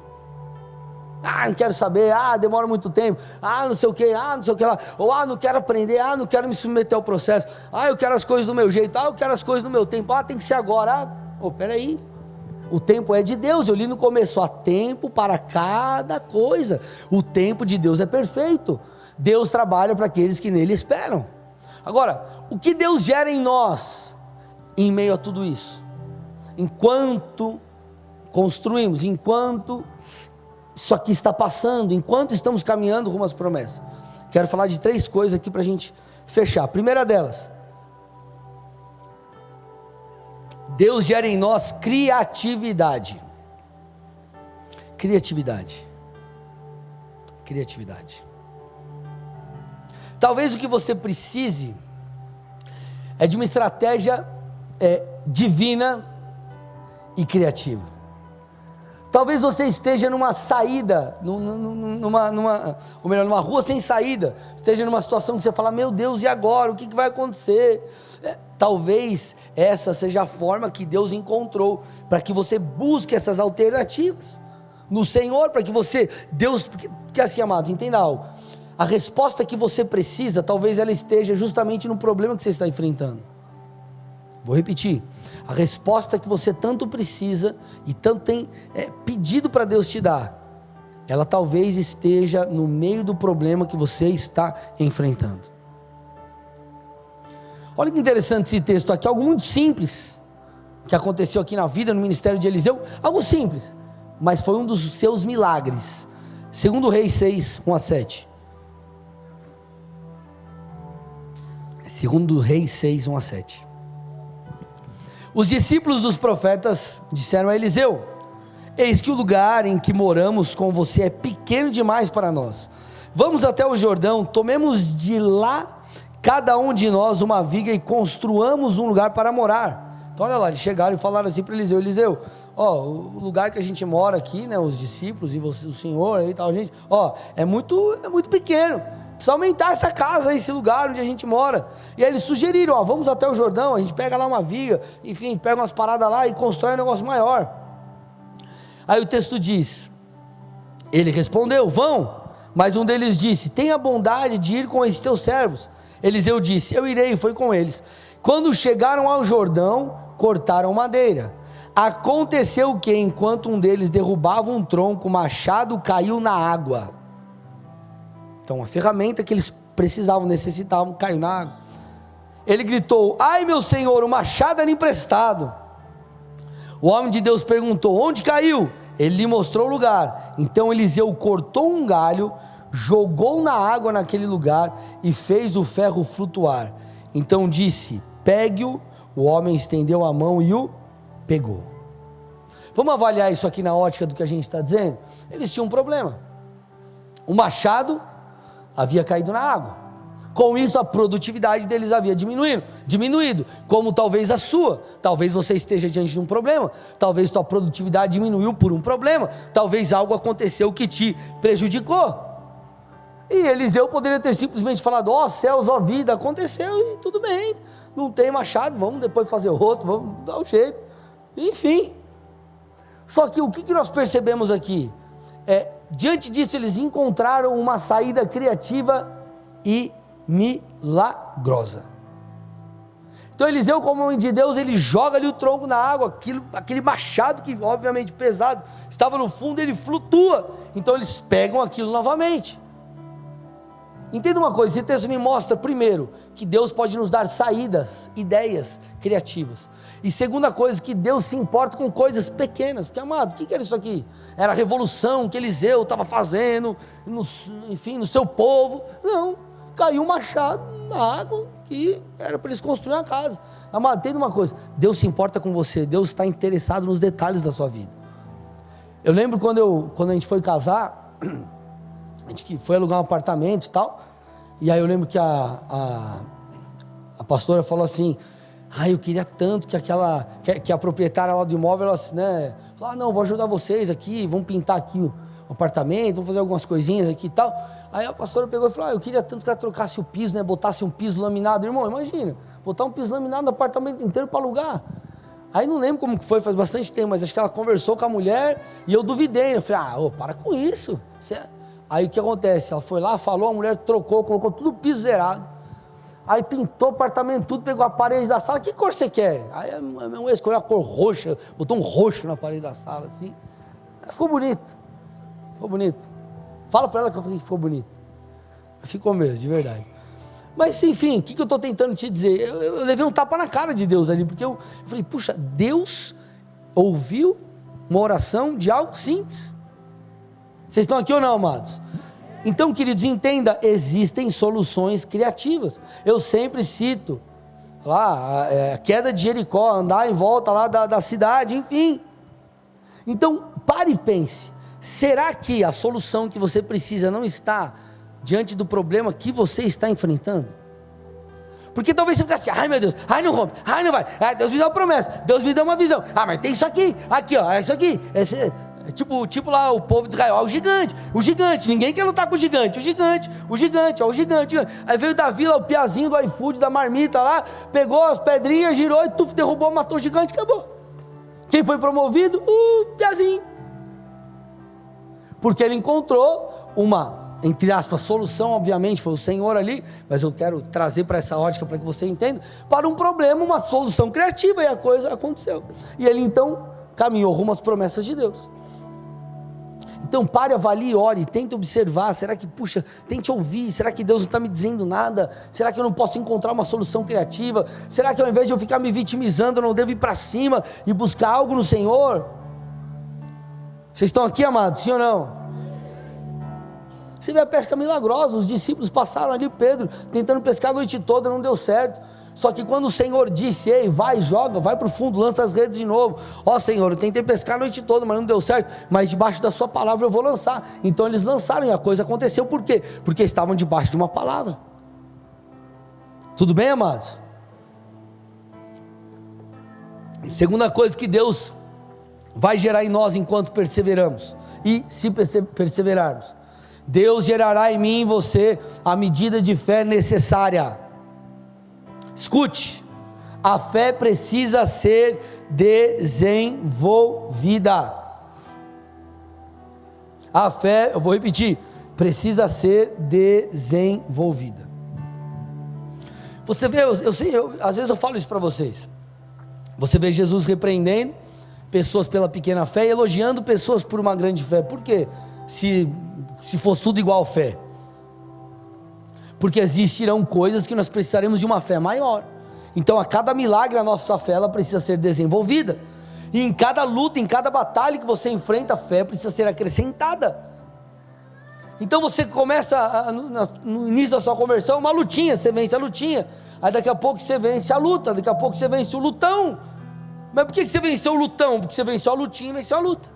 Não quero saber, demora muito tempo, não sei o que, não sei o que lá, ou não quero aprender, não quero me submeter ao processo, eu quero as coisas do meu jeito, eu quero as coisas do meu tempo, tem que ser agora. Peraí, o tempo é de Deus, eu li no começo, há tempo para cada coisa, o tempo de Deus é perfeito, Deus trabalha para aqueles que nele esperam. Agora, o que Deus gera em nós, em meio a tudo isso, enquanto construímos, enquanto isso aqui está passando, enquanto estamos caminhando rumo às promessas? Quero falar de 3 coisas aqui para a gente fechar. A primeira delas, Deus gera em nós criatividade. Criatividade. Talvez o que você precise é de uma estratégia divina e criativa. Talvez você esteja numa saída, numa rua sem saída, esteja numa situação que você fala, meu Deus, e agora? O que vai acontecer? Talvez essa seja a forma que Deus encontrou, para que você busque essas alternativas no Senhor, para que você, porque assim, amados, entenda algo, a resposta que você precisa, talvez ela esteja justamente no problema que você está enfrentando. Vou repetir, a resposta que você tanto precisa e tanto tem pedido para Deus te dar, ela talvez esteja no meio do problema que você está enfrentando. Olha que interessante esse texto aqui, algo muito simples, que aconteceu aqui na vida, no ministério de Eliseu, algo simples, mas foi um dos seus milagres. 2 Reis 6, 1-7. 2 Reis 6, 1-7. Os discípulos dos profetas disseram a Eliseu: eis que o lugar em que moramos com você é pequeno demais para nós. Vamos até o Jordão, tomemos de lá cada um de nós uma viga e construamos um lugar para morar. Então olha lá, eles chegaram e falaram assim para Eliseu: Eliseu, o lugar que a gente mora aqui, né, os discípulos e você, o Senhor e tal, gente, é muito pequeno. Precisa aumentar essa casa, esse lugar onde a gente mora. E aí eles sugeriram, vamos até o Jordão, a gente pega lá uma viga, enfim, pega umas paradas lá e constrói um negócio maior. Aí o texto diz, ele respondeu, vão, mas um deles disse, tenha bondade de ir com esses teus servos. Eliseu disse, eu irei, e foi com eles. Quando chegaram ao Jordão, cortaram madeira. Aconteceu que enquanto um deles derrubava um tronco, o machado caiu na água. Então a ferramenta que eles necessitavam, caiu na água. Ele gritou, ai meu senhor, o machado era emprestado. O homem de Deus perguntou, onde caiu? Ele lhe mostrou o lugar. Então Eliseu cortou um galho, jogou na água naquele lugar e fez o ferro flutuar. Então disse, pegue-o. O homem estendeu a mão e o pegou. Vamos avaliar isso aqui na ótica do que a gente está dizendo? Eles tinham um problema. O machado havia caído na água. Com isso a produtividade deles havia diminuído, como talvez a sua. Talvez você esteja diante de um problema, talvez sua produtividade diminuiu por um problema, talvez algo aconteceu que te prejudicou. E Eliseu poderia ter simplesmente falado, céus, vida, aconteceu e tudo bem, não tem machado, vamos depois fazer outro, vamos dar um jeito, enfim. Só que o que nós percebemos aqui? Diante disso eles encontraram uma saída criativa e milagrosa. Então Eliseu, como homem de Deus, ele joga ali o tronco na água, aquele machado que obviamente pesado, estava no fundo, ele flutua, então eles pegam aquilo novamente. Entenda uma coisa, esse texto me mostra, primeiro, que Deus pode nos dar saídas, ideias criativas. E segunda coisa, que Deus se importa com coisas pequenas. Porque, amado, o que era isso aqui? Era a revolução que Eliseu estava fazendo, no seu povo. Não, caiu um machado na água, que era para eles construírem a casa. Amado, entenda uma coisa, Deus se importa com você, Deus está interessado nos detalhes da sua vida. Eu lembro quando a gente foi casar, a gente foi alugar um apartamento e tal, e aí eu lembro que a pastora falou assim, eu queria tanto que a proprietária lá do imóvel, ela, né, falou, não, vou ajudar vocês aqui, vamos pintar aqui o apartamento, vamos fazer algumas coisinhas aqui e tal. Aí a pastora pegou e falou, eu queria tanto que ela trocasse o piso, né, botasse um piso laminado. Irmão, imagina, botar um piso laminado no apartamento inteiro para alugar. Aí não lembro como que foi, faz bastante tempo, mas acho que ela conversou com a mulher e eu duvidei, né? Eu falei, para com isso. Aí o que acontece? Ela foi lá, falou, a mulher trocou, colocou tudo piso zerado. Aí pintou o apartamento tudo, pegou a parede da sala, que cor você quer? Aí meu ex escolheu a cor roxa, botou um roxo na parede da sala, assim. Ficou bonito. Ficou bonito. Fala pra ela que eu falei que ficou bonito. Ficou mesmo, de verdade. Mas enfim, o que eu estou tentando te dizer? Eu levei um tapa na cara de Deus ali, porque eu falei, puxa, Deus ouviu uma oração de algo simples. Vocês estão aqui ou não, amados? Então, queridos, entenda, existem soluções criativas. Eu sempre cito lá, a queda de Jericó, andar em volta lá da cidade, enfim. Então, pare e pense, será que a solução que você precisa não está diante do problema que você está enfrentando? Porque talvez você fique assim, meu Deus, não rompe, não vai, Deus me deu uma promessa, Deus me deu uma visão, mas tem isso aqui, ó, isso aqui, tipo lá o povo de Israel, o gigante, ninguém quer lutar com o gigante, o gigante, aí veio Davi lá, o piazinho do iFood, da marmita lá, pegou as pedrinhas, girou e derrubou, matou o gigante, acabou. Quem foi promovido? O piazinho, porque ele encontrou uma, entre aspas, solução, obviamente, foi o Senhor ali, mas eu quero trazer para essa ótica, para que você entenda, para um problema, uma solução criativa, e a coisa aconteceu, e ele então caminhou rumo às promessas de Deus. Então pare, avalie, ore, tente observar, será que, tente ouvir, será que Deus não está me dizendo nada? Será que eu não posso encontrar uma solução criativa? Será que ao invés de eu ficar me vitimizando, eu não devo ir para cima e buscar algo no Senhor? Vocês estão aqui, amados, sim ou não? Você vê a pesca milagrosa, os discípulos passaram ali, Pedro, tentando pescar a noite toda, não deu certo. Só que quando o Senhor disse, ei, vai, joga, vai para o fundo, lança as redes de novo. Senhor, eu tentei pescar a noite toda, mas não deu certo, mas debaixo da sua palavra eu vou lançar. Então eles lançaram e a coisa aconteceu, por quê? Porque estavam debaixo de uma palavra. Tudo bem, amados? Segunda coisa que Deus vai gerar em nós enquanto perseveramos, e se perseverarmos, Deus gerará em mim e em você a medida de fé necessária. Escute, a fé precisa ser desenvolvida. A fé, eu vou repetir, precisa ser desenvolvida. Você vê, às vezes eu falo isso para vocês. Você vê Jesus repreendendo pessoas pela pequena fé e elogiando pessoas por uma grande fé. Por quê? Se fosse tudo igual fé. Porque existirão coisas que nós precisaremos de uma fé maior. Então a cada milagre a nossa fé ela precisa ser desenvolvida. E em cada luta, em cada batalha que você enfrenta, a fé precisa ser acrescentada. Então você começa no início da sua conversão, uma lutinha, você vence a lutinha. Aí daqui a pouco você vence a luta, daqui a pouco você vence o lutão. Mas por que você venceu o lutão? Porque você venceu a lutinha e venceu a luta.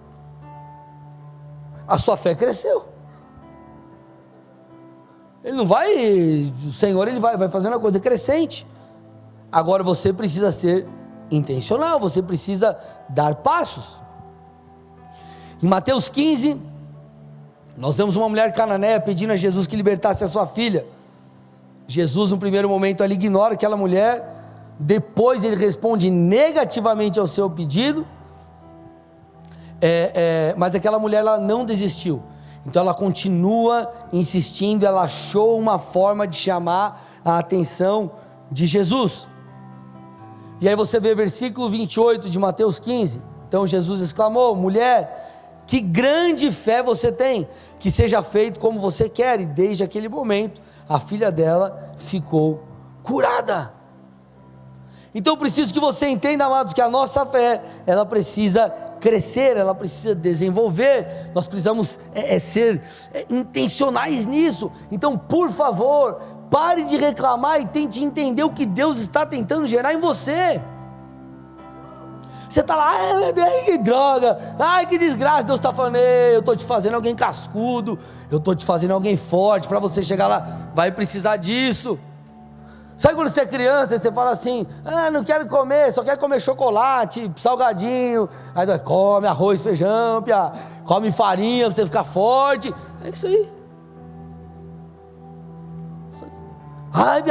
A sua fé cresceu. Ele não vai, o Senhor ele vai fazendo a coisa crescente. Agora você precisa ser intencional, você precisa dar passos. Em Mateus 15, nós vemos uma mulher cananeia pedindo a Jesus que libertasse a sua filha. Jesus no primeiro momento ali ignora aquela mulher, depois ele responde negativamente ao seu pedido, mas aquela mulher ela não desistiu. Então ela continua insistindo, ela achou uma forma de chamar a atenção de Jesus. E aí você vê versículo 28 de Mateus 15, então Jesus exclamou, mulher, que grande fé você tem, que seja feito como você quer, e desde aquele momento, a filha dela ficou curada. Então eu preciso que você entenda, amados, que a nossa fé, ela precisa crescer, ela precisa desenvolver, nós precisamos ser intencionais nisso. Então por favor, Pare de reclamar e tente entender o que Deus está tentando gerar em você. Você está lá, ai meu Deus, que droga, ai que desgraça. Deus está falando, eu estou te fazendo alguém cascudo, eu estou te fazendo alguém forte, para você chegar lá, vai precisar disso. Sabe quando você é criança, você fala assim, não quero comer, só quero comer chocolate, salgadinho, aí come arroz, feijão, come farinha, pra você ficar forte, é isso aí. Ai,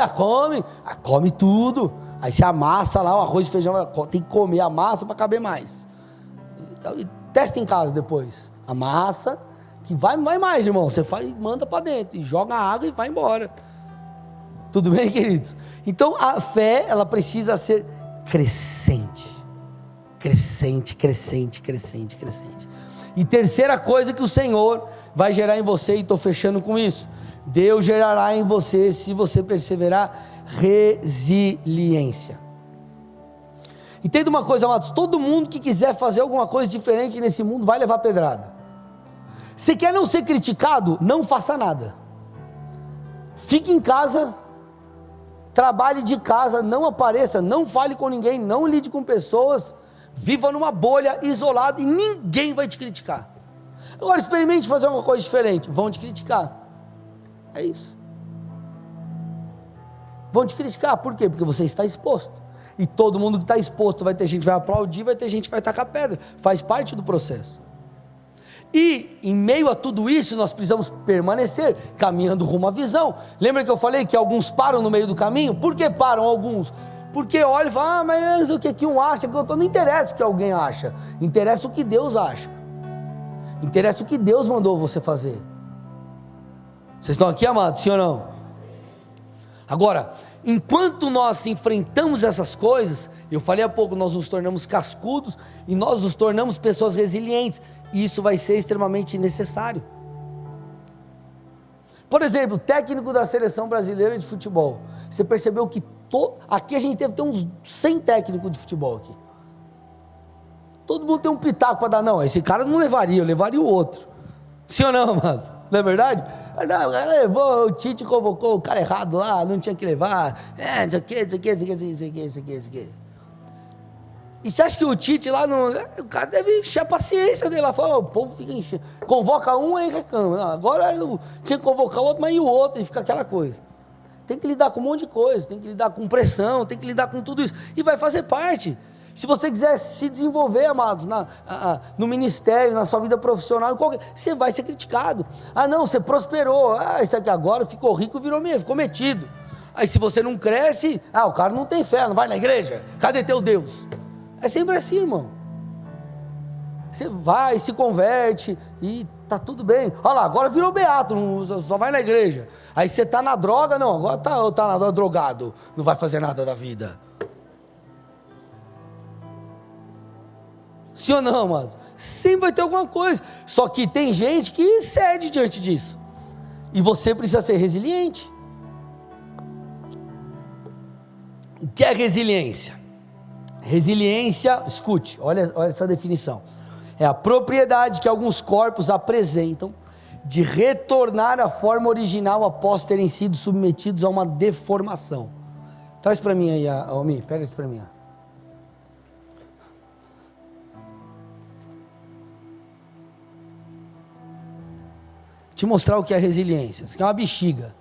come tudo, aí você amassa lá o arroz, feijão, tem que comer a massa para caber mais. Testa em casa depois, a massa, que vai mais, irmão, você faz, manda para dentro, e joga água e vai embora. Tudo bem, queridos? Então a fé, ela precisa ser crescente. E terceira coisa que o Senhor vai gerar em você, e estou fechando com isso, Deus gerará em você, se você perseverar, resiliência. Entenda uma coisa, amados, todo mundo que quiser fazer alguma coisa diferente nesse mundo vai levar pedrada. Se quer não ser criticado, não faça nada. Fique em casa, trabalhe de casa, não apareça, não fale com ninguém, não lide com pessoas, viva numa bolha, isolado, e ninguém vai te criticar. Agora experimente fazer uma coisa diferente, vão te criticar, é isso. Vão te criticar, por quê? Porque você está exposto, e todo mundo que está exposto, vai ter gente que vai aplaudir, vai ter gente que vai tacar pedra, faz parte do processo. E em meio a tudo isso nós precisamos permanecer caminhando rumo à visão. Lembra que eu falei que alguns param no meio do caminho? Por que param alguns? Porque olha e fala, mas o que um acha? Não interessa o que alguém acha, interessa o que Deus acha, interessa o que Deus mandou você fazer. Vocês estão aqui, amados, sim ou não? Agora, enquanto nós enfrentamos essas coisas, eu falei há pouco, nós nos tornamos cascudos e nós nos tornamos pessoas resilientes, e isso vai ser extremamente necessário. Por exemplo, técnico da seleção brasileira de futebol, você percebeu que aqui a gente deve ter uns 100 técnicos de futebol aqui, todo mundo tem um pitaco para dar, não, esse cara não levaria, eu levaria o outro, sim ou não, amados? Não é verdade? Não, o cara levou, o Tite convocou o cara errado lá, não tinha que levar, isso aqui. E você acha que o Tite lá, o cara deve encher a paciência dele lá, fala, o povo fica enchendo, convoca um aí reclama, não, agora eu tinha que convocar o outro, mas e o outro, e fica aquela coisa. Tem que lidar com um monte de coisa, tem que lidar com pressão, tem que lidar com tudo isso, e vai fazer parte. Se você quiser se desenvolver, amados, no ministério, na sua vida profissional, você vai ser criticado. Não, você prosperou, isso aqui agora ficou rico, ficou metido. Aí se você não cresce, o cara não tem fé, não vai na igreja, cadê teu Deus? É sempre assim, irmão. Você vai, se converte e tá tudo bem. Olha lá, agora virou beato, só vai na igreja. Aí você tá na droga, não, agora tá na droga, drogado, não vai fazer nada da vida. Sim ou não, mano? Sempre vai ter alguma coisa. Só que tem gente que cede diante disso. E você precisa ser resiliente. O que é resiliência? Resiliência, escute, olha essa definição. É a propriedade que alguns corpos apresentam de retornar à forma original após terem sido submetidos a uma deformação. Traz para mim aí, Almi, pega aqui para mim. Te mostrar o que é resiliência. Isso aqui é uma bexiga.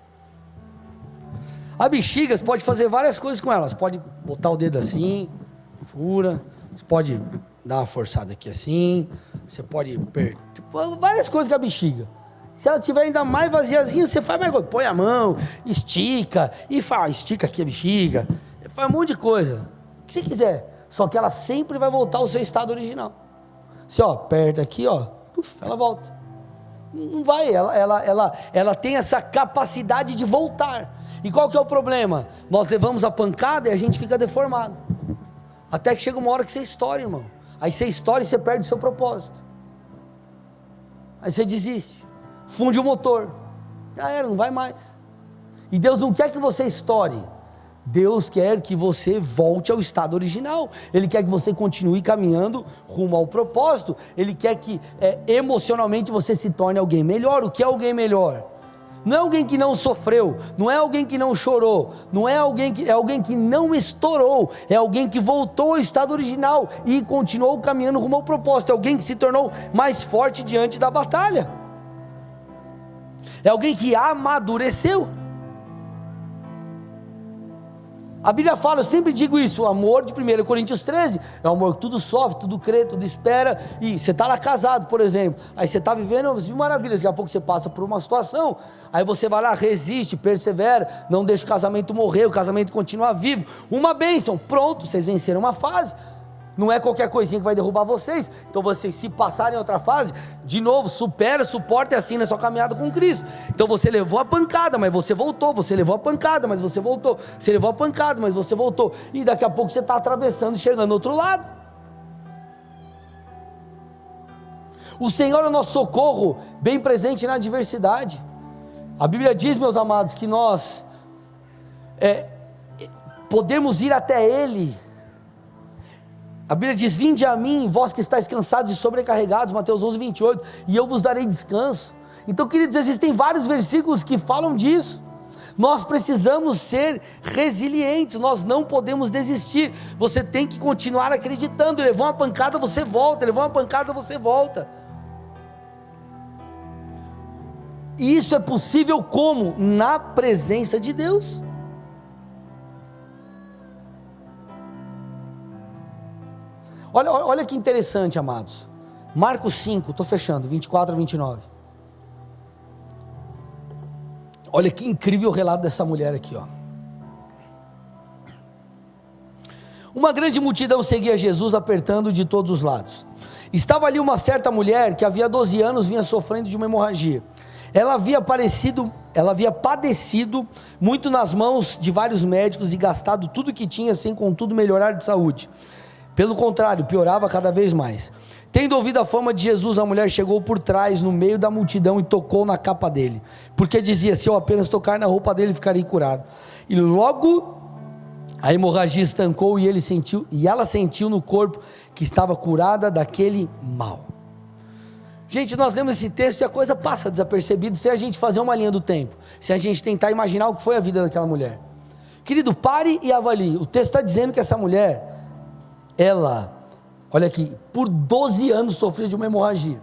A bexiga, você pode fazer várias coisas com ela. Você pode botar o dedo assim, fura. Você pode dar uma forçada aqui assim. Você pode várias coisas com a bexiga. Se ela estiver ainda mais vaziazinha, você faz mais coisa. Põe a mão, estica, e estica aqui a bexiga. Faz um monte de coisa. O que você quiser. Só que ela sempre vai voltar ao seu estado original. Você aperta aqui, ela volta. Não vai, ela tem essa capacidade de voltar. E qual que é o problema? Nós levamos a pancada e a gente fica deformado. Até que chega uma hora que você estoura, irmão. Aí você estoura e você perde o seu propósito. Aí você desiste. Funde o motor. Já era, não vai mais. E Deus não quer que você estoure. Deus quer que você volte ao estado original. Ele quer que você continue caminhando rumo ao propósito. Ele quer que emocionalmente você se torne alguém melhor. O que é alguém melhor? não é alguém que não sofreu, não é alguém que não chorou, não é alguém que não estourou, é alguém que voltou ao estado original e continuou caminhando rumo ao propósito, é alguém que se tornou mais forte diante da batalha, é alguém que amadureceu. A Bíblia fala, eu sempre digo isso, o amor de 1 Coríntios 13, é o amor que tudo sofre, tudo crê, tudo espera. E você está lá casado, por exemplo, aí você está vivendo maravilhas, daqui a pouco você passa por uma situação, aí você vai lá, resiste, persevera, não deixa o casamento morrer, o casamento continua vivo, uma bênção, pronto, vocês venceram uma fase. Não é qualquer coisinha que vai derrubar vocês. Então vocês, se passarem outra fase, de novo, supera, suporta e assim na sua caminhada com Cristo. Então você levou a pancada, mas você voltou. Você levou a pancada, mas você voltou. Você levou a pancada, mas você voltou. E daqui a pouco você está atravessando e chegando do outro lado. O Senhor é o nosso socorro, bem presente na adversidade. A Bíblia diz, meus amados, que nós podemos ir até Ele. A Bíblia diz, vinde a mim, vós que estáis cansados e sobrecarregados, Mateus 11, 28, e eu vos darei descanso. Então, queridos, existem vários versículos que falam disso. Nós precisamos ser resilientes, nós não podemos desistir, você tem que continuar acreditando, levou uma pancada, você volta, levou uma pancada, você volta. E isso é possível como? Na presença de Deus. Olha que interessante, amados. Marcos 5, estou fechando, 24 a 29. Olha que incrível o relato dessa mulher aqui, ó. Uma grande multidão seguia Jesus, apertando de todos os lados. Estava ali uma certa mulher que havia 12 anos vinha sofrendo de uma hemorragia. Ela havia padecido muito nas mãos de vários médicos e gastado tudo que tinha sem contudo melhorar de saúde. Pelo contrário, piorava cada vez mais. Tendo ouvido a fama de Jesus, a mulher chegou por trás, no meio da multidão, e tocou na capa dele, porque dizia, se eu apenas tocar na roupa dele, ficarei curado. E logo a hemorragia estancou, e ela sentiu no corpo que estava curada daquele mal. Gente, nós lemos esse texto e a coisa passa desapercebida, se a gente fazer uma linha do tempo, se a gente tentar imaginar o que foi a vida daquela mulher. Querido, pare e avalie. O texto está dizendo que essa mulher, ela, olha aqui, por 12 anos sofreu de uma hemorragia.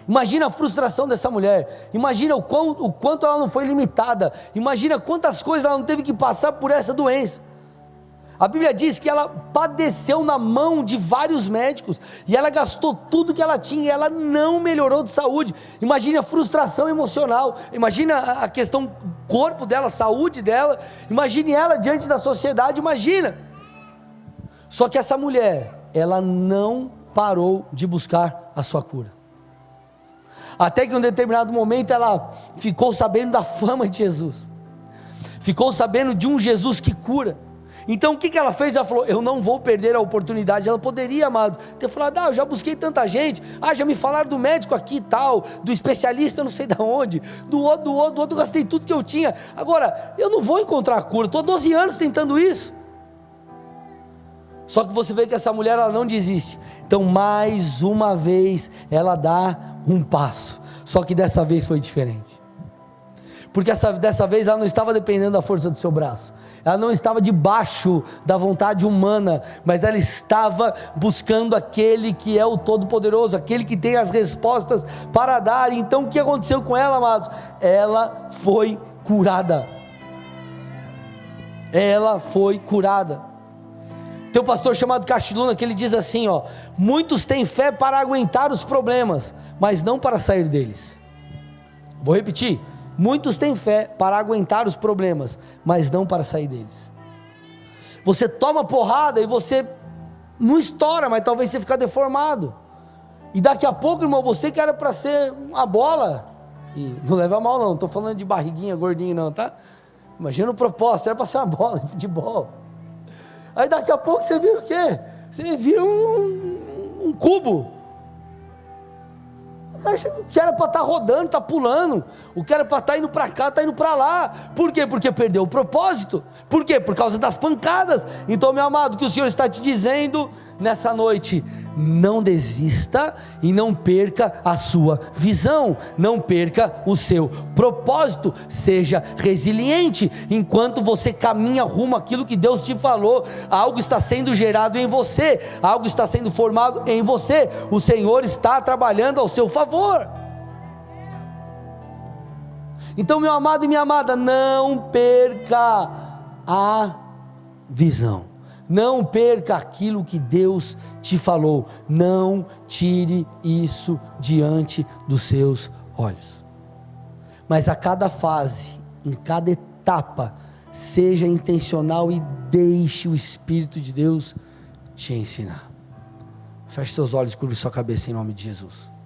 Imagina a frustração dessa mulher, imagina o quanto ela não foi limitada, imagina quantas coisas ela não teve que passar por essa doença. A Bíblia diz que ela padeceu na mão de vários médicos, e ela gastou tudo que ela tinha, e ela não melhorou de saúde. Imagina a frustração emocional, imagina a questão do corpo dela, a saúde dela, imagine ela diante da sociedade, imagina. Só que essa mulher, ela não parou de buscar a sua cura. Até que em um determinado momento ela ficou sabendo da fama de Jesus. Ficou sabendo de um Jesus que cura. Então o que ela fez? Ela falou, eu não vou perder a oportunidade. Ela poderia, amado, ter falado, eu já busquei tanta gente, já me falaram do médico aqui e tal, do especialista não sei de onde, do outro, gastei tudo que eu tinha. Agora, eu não vou encontrar a cura, estou há 12 anos tentando isso. Só que você vê que essa mulher, ela não desiste. Então mais uma vez ela dá um passo. Só que dessa vez foi diferente. Porque dessa vez ela não estava dependendo da força do seu braço. Ela não estava debaixo da vontade humana, mas ela estava buscando aquele que é o Todo-Poderoso, aquele que tem as respostas para dar. Então o que aconteceu com ela, amados? Ela foi curada. Ela foi curada. Tem um pastor chamado Castiluna que ele diz assim, muitos têm fé para aguentar os problemas, mas não para sair deles. Vou repetir, muitos têm fé para aguentar os problemas, mas não para sair deles. Você toma porrada e você não estoura, mas talvez você fica deformado, e daqui a pouco, irmão, você que era para ser uma bola, e não leva mal não, estou falando de barriguinha, gordinho não, tá? Imagina o propósito, era para ser uma bola de futebol. Aí daqui a pouco você vira o quê? Você vira um cubo. O que era para estar rodando, está pulando. O que era para estar indo para cá, está indo para lá. Por quê? Porque perdeu o propósito. Por quê? Por causa das pancadas. Então, meu amado, o que o Senhor está te dizendo nessa noite: não desista e não perca a sua visão, não perca o seu propósito, seja resiliente, enquanto você caminha rumo àquilo que Deus te falou. Algo está sendo gerado em você, algo está sendo formado em você, o Senhor está trabalhando ao seu favor. Então, meu amado e minha amada, não perca a visão, não perca aquilo que Deus te falou, não tire isso diante dos seus olhos, mas a cada fase, em cada etapa, seja intencional e deixe o Espírito de Deus te ensinar. Feche seus olhos, curve sua cabeça em nome de Jesus.